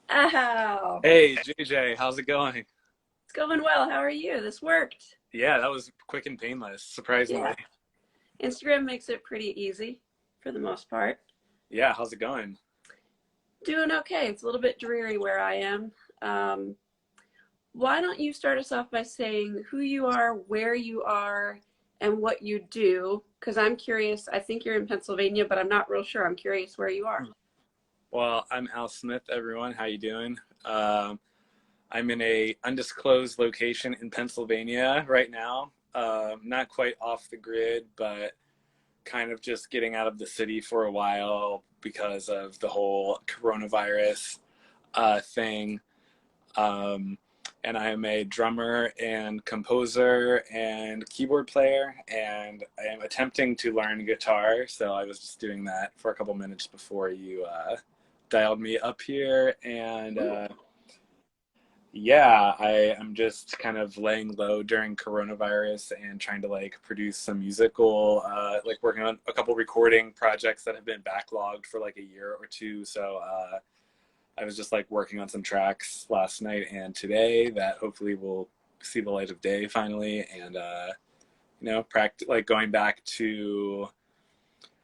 Ow. Hey, JJ, how's it going? It's going well. How are you? This worked. Yeah, that was quick and painless, surprisingly. Yeah. Instagram makes it pretty easy for the most part. Yeah, how's it going? Doing okay. It's a little bit dreary where I am. Um, why don't you start us off by saying who you are, where you are, and what you do? Because I'm curious. I think you're in Pennsylvania, but I'm not real sure. I'm curious where you are. Well, I'm Al Smith, everyone. How you doing? I'm in a undisclosed location in Pennsylvania right now. Not quite off the grid, but kind of just getting out of the city for a while because of the whole coronavirus thing. Um, and I am a drummer and composer and keyboard player, and I am attempting to learn guitar. So I was just doing that for a couple minutes before you dialed me up here. And Cool. yeah, I am just kind of laying low during coronavirus and trying to like produce some musical, like working on a couple recording projects that have been backlogged for like a year or two. So I was just like working on some tracks last night and today that hopefully will see the light of day finally. And practice like going back to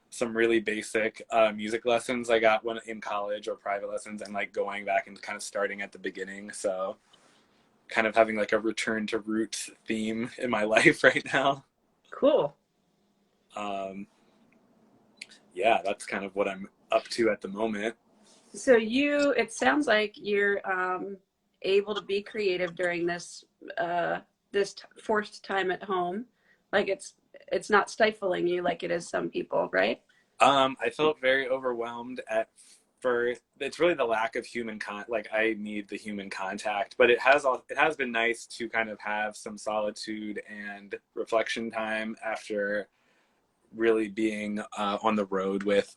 some really basic music lessons I got when in college or private lessons, and like going back and kind of starting at the beginning. So kind of having like a return to roots theme in my life right now. Cool. Um, yeah, that's kind of what I'm up to at the moment. So it sounds like you're able to be creative during this forced time at home. Like it's not stifling you like it is some people, right? I felt very overwhelmed at first. It's really the lack of like I need the human contact, but it has been nice to kind of have some solitude and reflection time after really being on the road with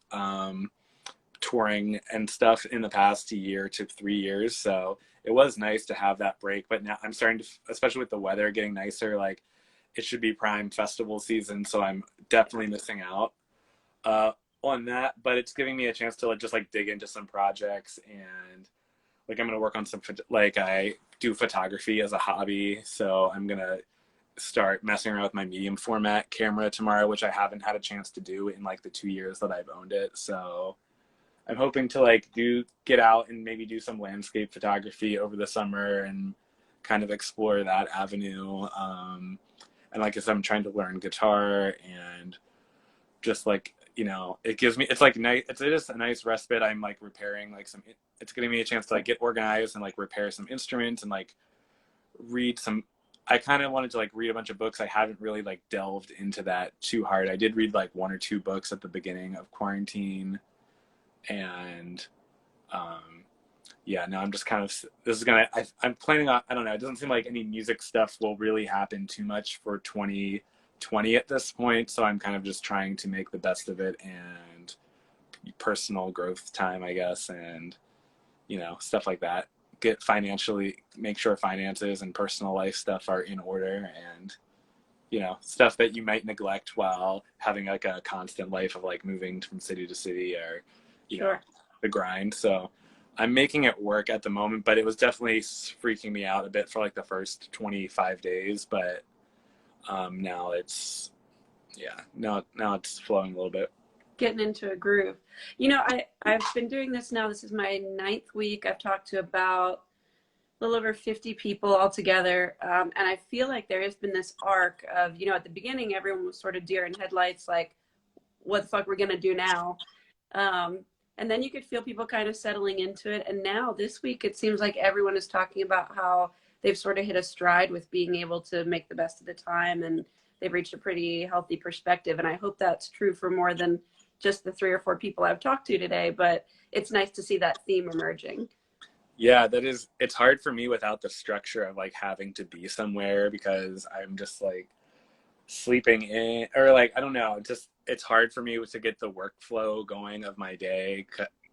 touring and stuff in the past year to 3 years. So it was nice to have that break, but now I'm starting to, especially with the weather getting nicer, like it should be prime festival season. So I'm definitely missing out uh, on that, but it's giving me a chance to like, just like dig into some projects. And like I'm going to work on some, like I do photography as a hobby. So I'm going to start messing around with my medium format camera tomorrow, which I haven't had a chance to do in like the 2 years that I've owned it. So I'm hoping to like get out and maybe do some landscape photography over the summer and kind of explore that avenue. And like I said, I'm trying to learn guitar and just like it gives me, it's like nice, it's just a nice respite. I'm like repairing like some, it's giving me a chance to like get organized and like repair some instruments and like read some, I kind of wanted to like read a bunch of books. I haven't really like delved into that too hard. I did read like one or two books at the beginning of quarantine. And yeah, no, I'm just kind of, this is gonna, I'm planning on, I don't know, it doesn't seem like any music stuff will really happen too much for 2020 at this point. So I'm kind of just trying to make the best of it and personal growth time, I guess, and stuff like that. Get financially, make sure finances and personal life stuff are in order, and stuff that you might neglect while having like a constant life of like moving from city to city, or you know Sure. the grind. So I'm making it work at the moment, but it was definitely freaking me out a bit for like the first 25 days. But now it's, yeah, now it's flowing a little bit. Getting into a groove. I've been doing this now. This is my ninth week. I've talked to about a little over 50 people altogether. And I feel like there has been this arc of, at the beginning, everyone was sort of deer in headlights, like, what the fuck we're going to do now? Um, and then you could feel people kind of settling into it. And now this week, it seems like everyone is talking about how they've sort of hit a stride with being able to make the best of the time. And they've reached a pretty healthy perspective. And I hope that's true for more than just the three or four people I've talked to today. But it's nice to see that theme emerging. Yeah, that is, it's hard for me without the structure of like having to be somewhere, because I'm just like sleeping in, or like I don't know, just it's hard for me to get the workflow going of my day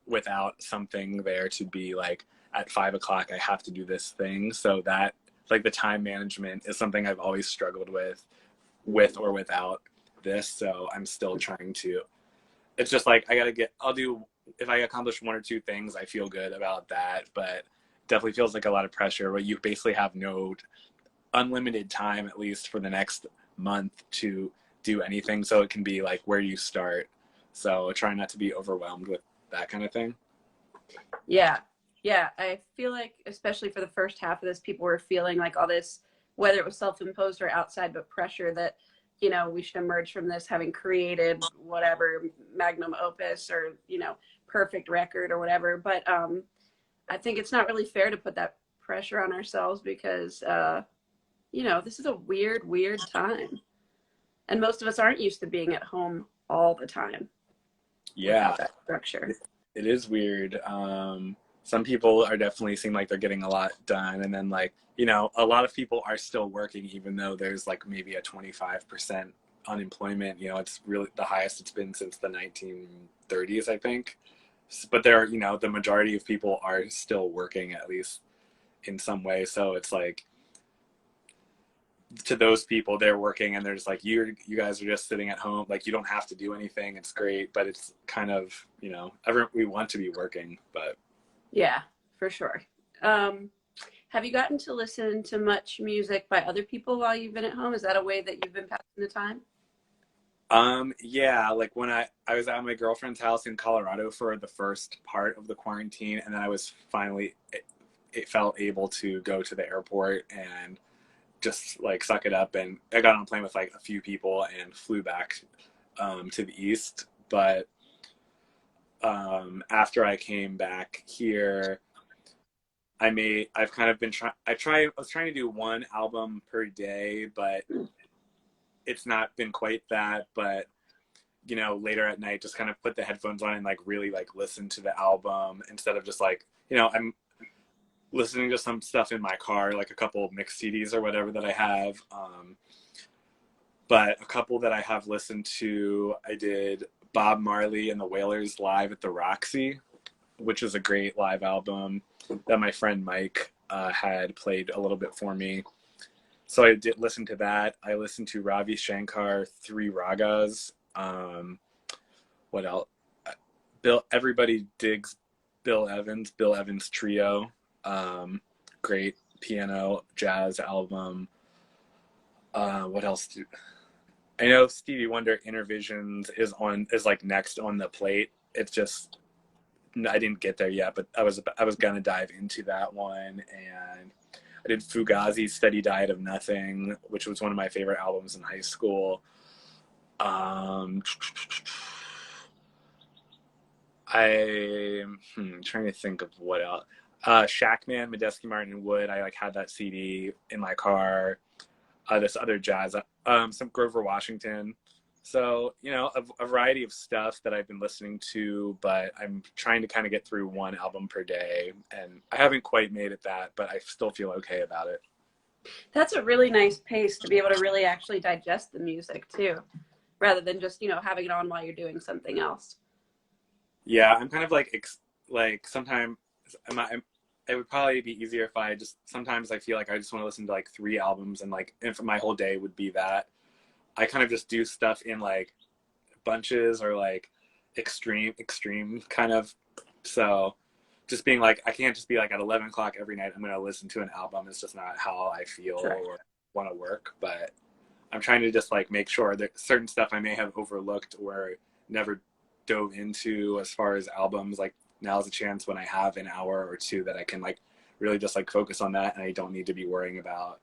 without something there to be like at 5 o'clock I have to do this thing. So that like the time management is something I've always struggled with or without this. So I'm still trying to, it's just like I gotta get, I'll do if I accomplish one or two things, I feel good about that. But definitely feels like a lot of pressure where you basically have no unlimited time, at least for the next month, to do anything. So it can be like, where do you start? So try not to be overwhelmed with that kind of thing. Yeah. Yeah. I feel like, especially for the first half of this, people were feeling like all this, whether it was self imposed or outside, but pressure that, we should emerge from this having created whatever magnum opus or, perfect record or whatever. But I think it's not really fair to put that pressure on ourselves because, this is a weird, weird time. And most of us aren't used to being at home all the time Yeah, without that structure. it is weird. Some people are definitely seem like they're getting a lot done, and then like a lot of people are still working, even though there's like maybe a 25% unemployment. It's really the highest it's been since the 1930s, I think. But there, the majority of people are still working at least in some way. So it's like to those people, they're working and they're just like, you guys are just sitting at home, like you don't have to do anything, it's great. But it's kind of, we want to be working, but Yeah, for sure. Have you gotten to listen to much music by other people while you've been at home? Is that a way that you've been passing the time? yeah, like when I was at my girlfriend's house in Colorado for the first part of the quarantine, and then I was finally it felt able to go to the airport and just like suck it up, and I got on a plane with like a few people and flew back to the east. But after I came back here, I've kind of been I was trying to do one album per day, but it's not been quite that. But later at night, just kind of put the headphones on and like really like listen to the album instead of just like, I'm listening to some stuff in my car, like a couple of mixed CDs or whatever that I have. But a couple that I have listened to, I did Bob Marley and the Wailers live at the Roxy, which is a great live album that my friend Mike had played a little bit for me. So I did listen to that. I listened to Ravi Shankar, Three Ragas. What else? Everybody digs Bill Evans Trio. Great piano jazz album. What else? I know Stevie Wonder Intervisions is like next on the plate. It's just I didn't get there yet, but I was gonna dive into that one. And I did Fugazi's Steady Diet of Nothing, which was one of my favorite albums in high school. I'm trying to think of what else. Shackman, Medeski Martin Wood. I like had that CD in my car. This other jazz, some Grover Washington. So a variety of stuff that I've been listening to, but I'm trying to kind of get through one album per day, and I haven't quite made it that, but I still feel okay about it. That's a really nice pace to be able to really actually digest the music too, rather than just, having it on while you're doing something else. Yeah, I'm kind of like sometimes it would probably be easier if I just sometimes I feel like I just want to listen to like three albums and like if my whole day would be that. I kind of just do stuff in like bunches or like extreme kind of. So just being like I can't just be like at 11 o'clock every night I'm going to listen to an album. It's just not how I feel Sure. or want to work. But I'm trying to just like make sure that certain stuff I may have overlooked or never dove into as far as albums, like now's a chance when I have an hour or two that I can like really just like focus on that, and I don't need to be worrying about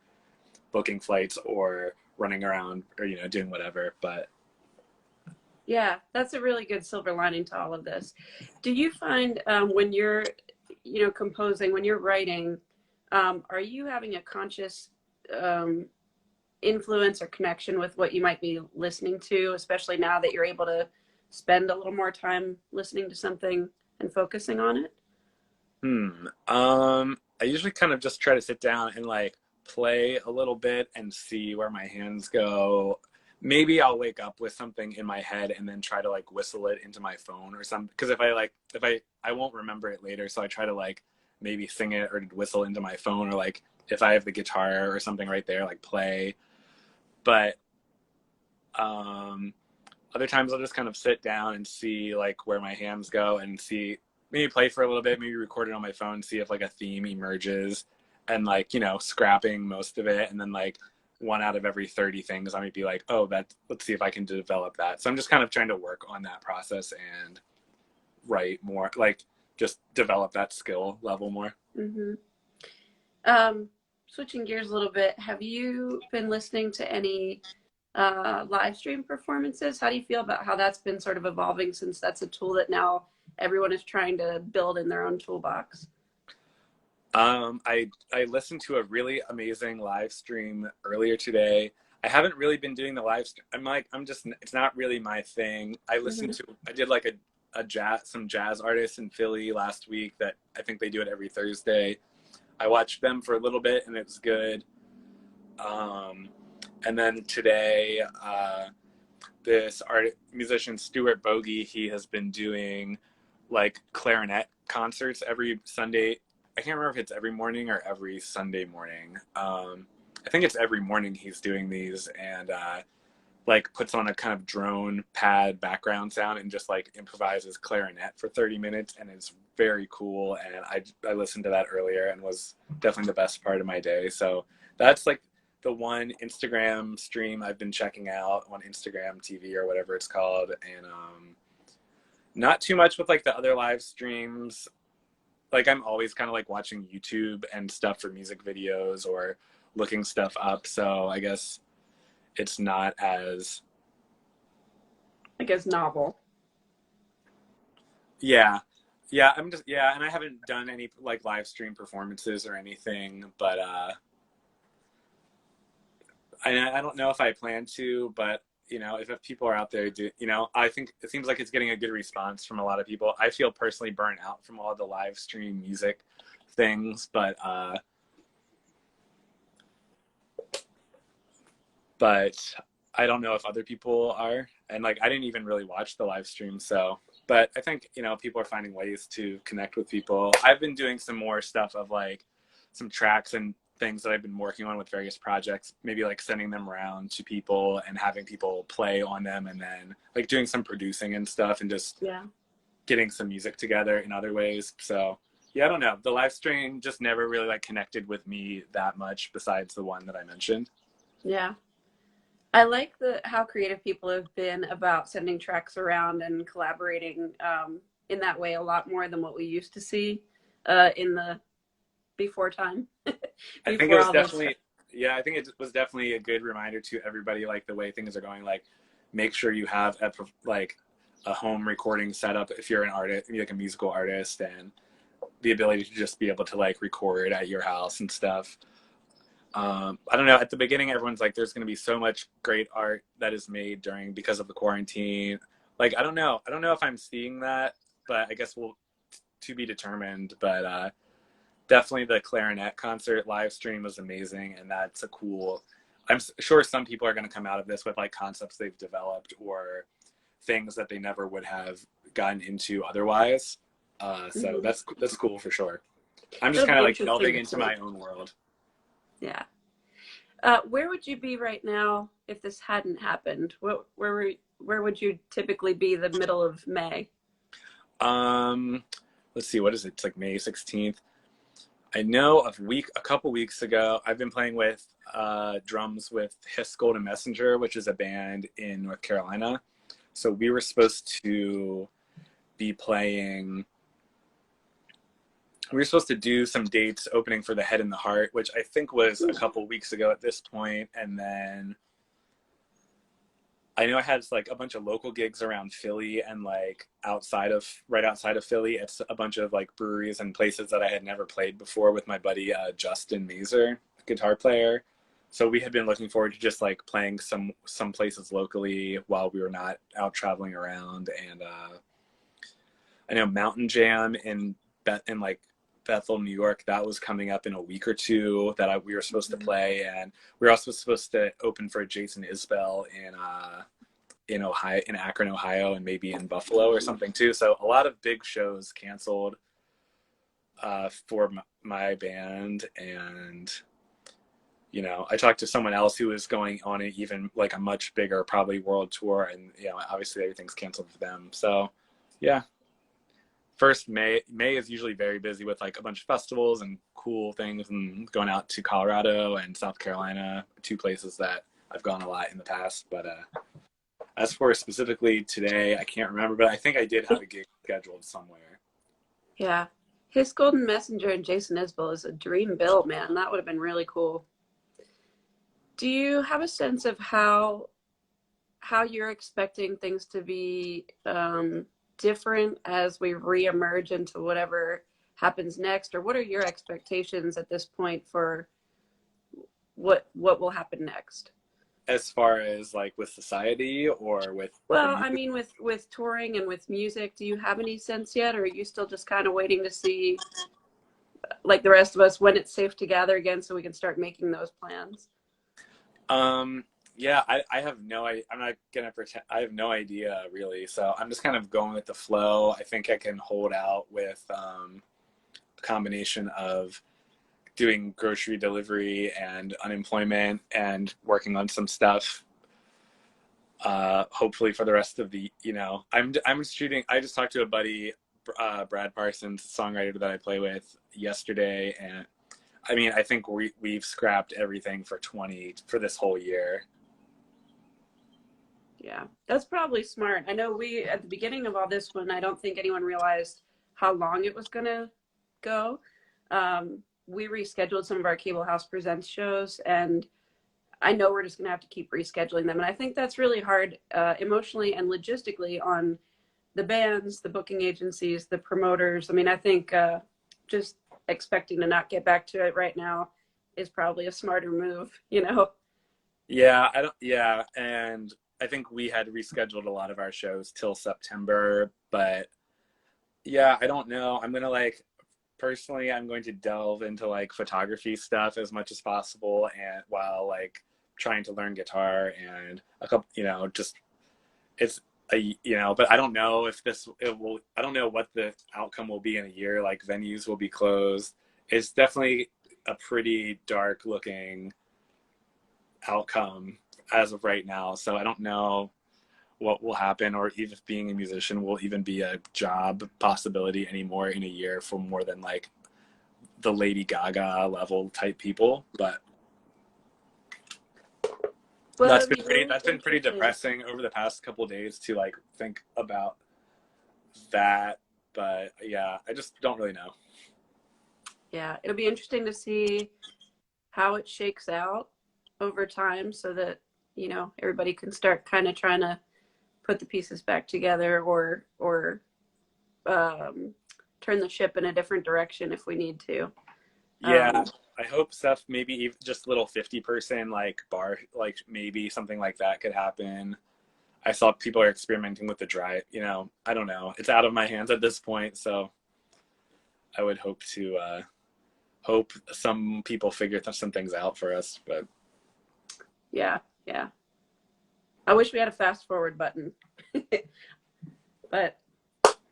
booking flights or running around or doing whatever. But Yeah, that's a really good silver lining to all of this. Do you find when you're, composing, when you're writing, are you having a conscious um, influence or connection with what you might be listening to, especially now that you're able to spend a little more time listening to something and focusing on it? I usually kind of just try to sit down and like play a little bit and see where my hands go. Maybe I'll wake up with something in my head and then try to like whistle it into my phone or something. Because if I won't remember it later, so I try to like maybe sing it or whistle into my phone, or like if I have the guitar or something right there, like play. But other times I'll just kind of sit down and see like where my hands go and see, maybe play for a little bit, maybe record it on my phone, see if like a theme emerges, and like, you know, scrapping most of it. And then like one out of every 30 things, I might be like, oh, let's see if I can develop that. So I'm just kind of trying to work on that process and write more, like just develop that skill level more. Mm-hmm. Switching gears a little bit, have you been listening to any live stream performances? How do you feel about how that's been sort of evolving, since that's a tool that now everyone is trying to build in their own toolbox? I listened to a really amazing live stream earlier today. I haven't really been doing the live stream. I'm just, it's not really my thing. Mm-hmm. I did like some jazz artists in Philly last week that I think they do it every Thursday. I watched them for a little bit and it was good. And then today, this musician Stuart Bogey, he has been doing like clarinet concerts every Sunday. I can't remember if it's every morning or every Sunday morning. I think it's every morning he's doing these, and like puts on a kind of drone pad background sound and just like improvises clarinet for 30 minutes, and it's very cool. And I listened to that earlier and was definitely the best part of my day. So that's like the one Instagram stream I've been checking out on Instagram TV or whatever it's called. And not too much with like the other live streams. Like I'm always kind of like watching YouTube and stuff for music videos or looking stuff up. So I guess it's not as, I guess novel. yeah. And I haven't done any like live stream performances or anything, but I don't know if I plan to, but you know, if people are out there, you know, I think it seems like it's getting a good response from a lot of people. I feel personally burnt out from all the live stream music things, but I don't know if other people are. And like, I didn't even really watch the live stream. So, but I think, you know, people are finding ways to connect with people. I've been doing some more stuff of like some tracks and things that I've been working on with various projects, maybe like sending them around to people and having people play on them, and then like doing some producing and stuff and just Yeah. getting some music together in other ways. So yeah, I don't know. The live stream just never really like connected with me that much besides the one that I mentioned. Yeah. I like how creative people have been about sending tracks around and collaborating in that way a lot more than what we used to see in the before time. I think it Before was all this. definitely, yeah, I think it was definitely a good reminder to everybody, like the way things are going, like make sure you have like a home recording setup if you're an artist, like a musical artist, and the ability to just be able to like record at your house and stuff. I don't know. At the beginning, everyone's like, "There's going to be so much great art that is made because of the quarantine." Like, I don't know. I don't know if I'm seeing that, but I guess we'll to be determined. But definitely, the clarinet concert live stream was amazing, and that's a cool. I'm sure some people are going to come out of this with like concepts they've developed or things that they never would have gotten into otherwise. So Mhm. that's cool for sure. I'm just It'll kind of be like interesting delving to into see. my own world. Yeah. Where would you be right now if this hadn't happened? Where would you typically be the middle of May? Um, let's see, what is it? It's like May 16th. I know a couple weeks ago, I've been playing with drums with Hiss Golden Messenger, which is a band in North Carolina. So we were supposed to be playing. We were supposed to do some dates opening for the Head and the Heart, which I think was a couple weeks ago at this point, and then I know I had like a bunch of local gigs around Philly and like right outside of Philly. It's a bunch of like breweries and places that I had never played before with my buddy Justin Mazer, guitar player. So we had been looking forward to just like playing some places locally while we were not out traveling around. And I know Mountain Jam in like Bethel, New York, that was coming up in a week or two that we were supposed to play, and we were also supposed to open for Jason Isbell in Ohio, in Akron, Ohio, and maybe in Buffalo or something too. So a lot of big shows canceled for my band, and you know, I talked to someone else who was going on an even like a much bigger, probably world tour, and you know, obviously everything's canceled for them. So, yeah, first May is usually very busy with like a bunch of festivals and cool things, and going out to Colorado and South Carolina, two places that I've gone a lot in the past. But as for specifically today, I can't remember, but I think I did have a gig scheduled somewhere. Yeah. His Golden Messenger and Jason Isbell is a dream bill, man. That would have been really cool. Do you have a sense of how you're expecting things to be different as we reemerge into whatever happens next, or what are your expectations at this point for what will happen next? As far as like with society or with the Well, I music. mean, with touring and with music, do you have any sense yet, or are you still just kind of waiting to see, like the rest of us, when it's safe to gather again, so we can start making those plans? Yeah, I have I'm not gonna pretend. I have no idea really. So I'm just kind of going with the flow. I think I can hold out with a combination of doing grocery delivery and unemployment and working on some stuff. Hopefully for the rest of the, you know, I'm shooting. I just talked to a buddy, Brad Parsons, songwriter that I play with yesterday, and I mean, I think we've scrapped everything for 20 for this whole year. Yeah, that's probably smart. I know we, at the beginning of all this one, I don't think anyone realized how long it was going to go. We rescheduled some of our Cable House Presents shows, and I know we're just going to have to keep rescheduling them. And I think that's really hard emotionally and logistically on the bands, the booking agencies, the promoters. I mean, I think just expecting to not get back to it right now is probably a smarter move, you know? Yeah, I don't. Yeah, and I think we had rescheduled a lot of our shows till September, but yeah, I don't know. I'm gonna like personally, I'm going to delve into like photography stuff as much as possible, and while like trying to learn guitar and a couple, you know, just it's a, you know, but I don't know if this it will. I don't know what the outcome will be in a year. Like venues will be closed. It's definitely a pretty dark looking outcome as of right now. So I don't know what will happen, or even if being a musician will even be a job possibility anymore in a year for more than like the Lady Gaga level type people. But Well, it'll be really that's been pretty interesting. depressing over the past couple of days to like think about that. But yeah, I just don't really know. Yeah, it'll be interesting to see how it shakes out over time so that, you know, everybody can start kind of trying to put the pieces back together or um, turn the ship in a different direction if we need to. Yeah, Um, I hope stuff maybe even just little 50% like bar, like maybe something like that could happen. I saw people are experimenting with the dry, you know, I don't know. It's out of my hands at this point, so I would hope to hope some people figure some things out for us. But yeah, yeah. I wish we had a fast forward button, but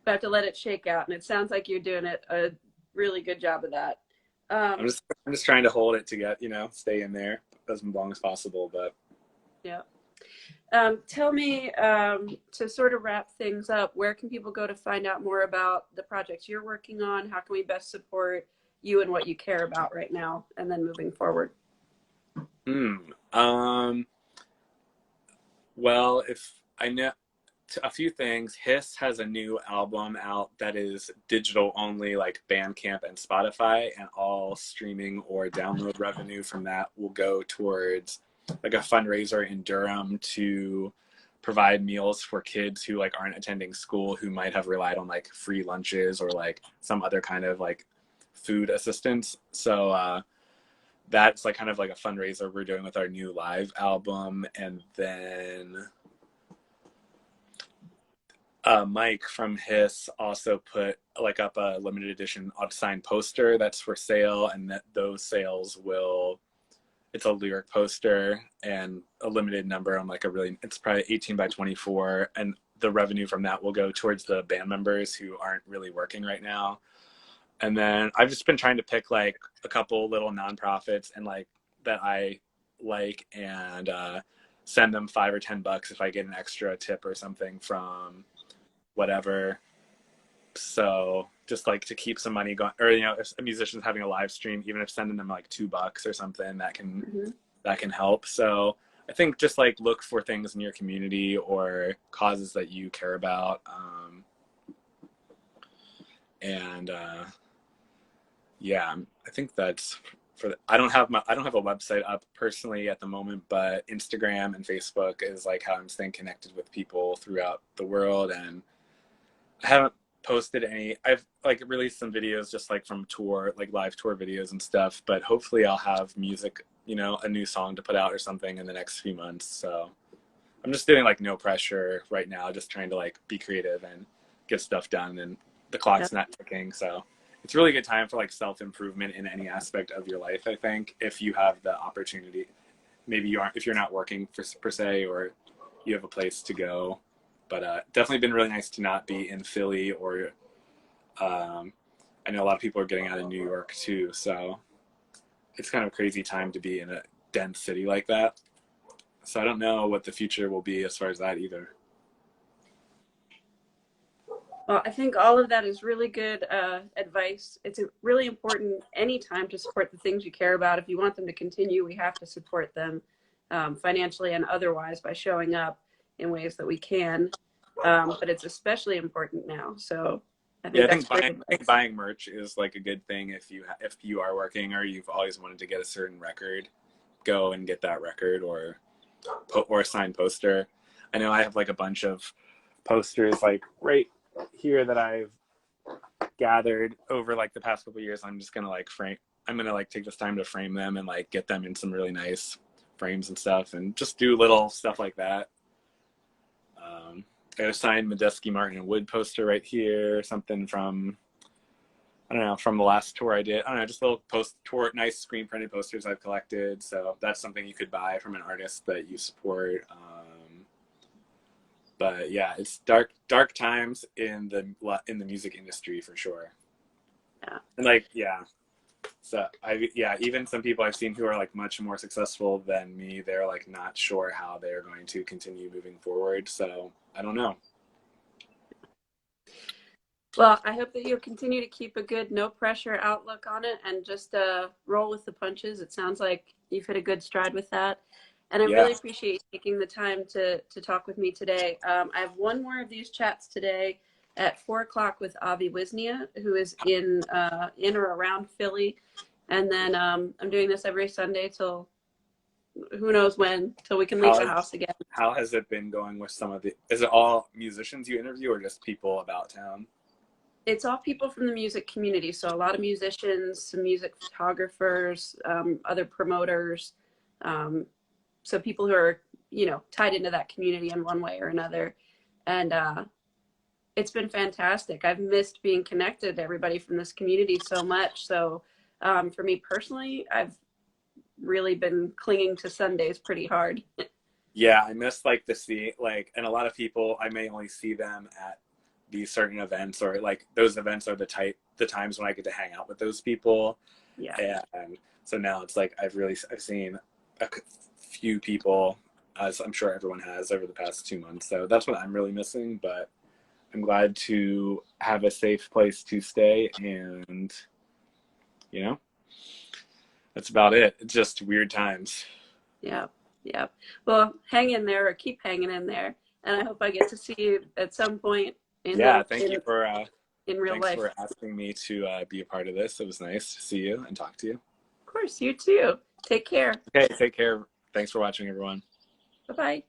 I have to let it shake out. And it sounds like you're doing it a really good job of that. Um, I'm just trying to hold it to get, you know, stay in there as long as possible. But yeah. Tell me, to sort of wrap things up, where can people go to find out more about the projects you're working on? How can we best support you and what you care about right now and then moving forward? hmm, um, well, if I know a few things. Hiss has a new album out that is digital only, like Bandcamp and Spotify, and all streaming or download revenue from that will go towards like a fundraiser in Durham to provide meals for kids who like aren't attending school, who might have relied on like free lunches or like some other kind of like food assistance. So that's like kind of like a fundraiser we're doing with our new live album. And then Mike from Hiss also put like up a limited edition signed poster that's for sale, and that those sales will. It's a lyric poster and a limited number on like a really. It's probably 18 by 24, and the revenue from that will go towards the band members who aren't really working right now. And then I've just been trying to pick like a couple little nonprofits and like that I like, and send them $5 or $10 if I get an extra tip or something from whatever. So just like to keep some money going, or if a musician's having a live stream, even if sending them like $2 or something, Mm-hmm. that can help. So I think just like look for things in your community or causes that you care about, and yeah, I think that's I don't have a website up personally at the moment, but Instagram and Facebook is like how I'm staying connected with people throughout the world. And I haven't posted any. I've like released some videos just like from tour, like live tour videos and stuff, but hopefully I'll have music, a new song to put out or something in the next few months. So I'm just doing like no pressure right now, just trying to like be creative and get stuff done, and the clock's not ticking. So it's a really good time for like self-improvement in any aspect of your life, I think, if you have the opportunity. Maybe if you're not working per se, or you have a place to go. But definitely been really nice to not be in Philly, or I know a lot of people are getting out of New York too. So it's kind of a crazy time to be in a dense city like that. So I don't know what the future will be as far as that either. Well, I think all of that is really good advice. It's really important anytime to support the things you care about. If you want them to continue, we have to support them financially and otherwise by showing up in ways that we can. But it's especially important now. So I think that's great advice. I think buying merch is like a good thing if you are working or you've always wanted to get a certain record. Go and get that record, or a signed poster. I know I have like a bunch of posters like right here that I've gathered over like the past couple of years. I'm just gonna like take this time to frame them and like get them in some really nice frames and stuff, and just do little stuff like that. I got a signed Medeski, Martin, and Wood poster right here, something from, I don't know, from the last tour I did. I don't know, just little tour, nice screen printed posters I've collected. So that's something you could buy from an artist that you support. But yeah, it's dark times in the music industry for sure. Yeah. And so even some people I've seen who are like much more successful than me, they're like not sure how they're going to continue moving forward. So I don't know. Well, I hope that you'll continue to keep a good, no pressure outlook on it and just roll with the punches. It sounds like you've hit a good stride with that. And I really appreciate you taking the time to talk with me today. I have one more of these chats today at 4:00 with Avi Wisnia, who is in or around Philly. And then I'm doing this every Sunday till who knows when, till we can leave the house again. How has it been going with is it all musicians you interview or just people about town? It's all people from the music community. So a lot of musicians, some music photographers, other promoters. So people who are, tied into that community in one way or another. And it's been fantastic. I've missed being connected to everybody from this community so much. So for me personally, I've really been clinging to Sundays pretty hard. Yeah, I miss like and a lot of people, I may only see them at these certain events, or like those events are the times when I get to hang out with those people. Yeah. And so now it's like I've seen a few people, as I'm sure everyone has over the past 2 months. So that's what I'm really missing, but I'm glad to have a safe place to stay, and that's about it. It's just weird times. Yeah. Well, hang in there, or keep hanging in there. And I hope I get to see you at some point in real life. Thanks for asking me to be a part of this. It was nice to see you and talk to you. Of course, you too. Take care. Okay, take care. Thanks for watching, everyone. Bye-bye.